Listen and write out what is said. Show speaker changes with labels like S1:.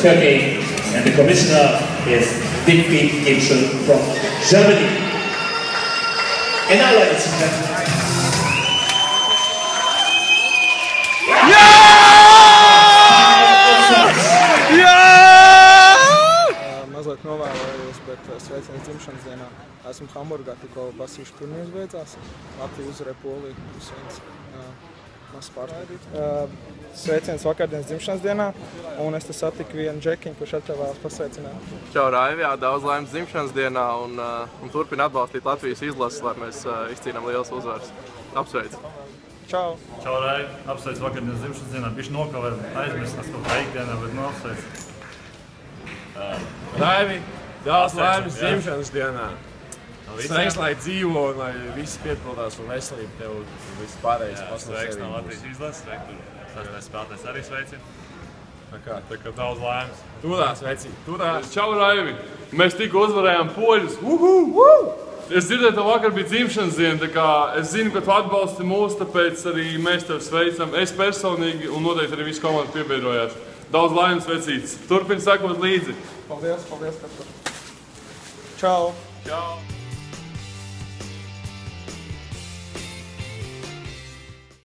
S1: Turkey, and the commissioner is Winfried Gimschel from Germany. And now, ladies and gentlemen.
S2: Mazliet novērojos, bet sveiciens dzimšanas dienā. Esmu Hamburgā, tikko basīšu turnīrs beidzās. Latvija uzvarēja Poliju 3-1. Mazs pārsteigums. Sveiciens vakardienas dzimšanas dienā, un es te satiku vienu džekiņu, kurš atļāvās pasveicināt.
S3: Čau, Raivi, daudz laimes dzimšanas dienā un turpina atbalstīt Latvijas izlases, lai mēs izcīnām lielas uzvaras. Apsveic!
S2: Čau!
S4: Čau, Raivi! Apsveic vakardienas dzimšanas dienā. Bišķi nokavēt, aizmirst, kas kaut kā ikdienā, bet apsveic.
S5: Raivi, daudz laimes dzimšanas dienā. Sveiks, lai dzīvo un lai viss piepildās un veselība tev un viss pārējais pasaules sevī.
S4: Sveiks no Latvijas izlases, sastais spēlētājs arī sveicina.
S5: Tā kā
S4: daudz laimes.
S5: Turās, veci, turās.
S6: Čau, Raivi! Mēs tikko uzvarējām poļus. Es dzirdēju, tev vakar bija dzimšanas diena, tā kā es zinu, ka tu atbalsti mūs, tāpēc arī mēs tev sveicam. Es personīgi un noteikti arī visu komandu piebiedrojās. Daudz laimes, vecītes. Turpini sekot līdzi.
S2: Paldies, Katru. Čau!
S6: Čau!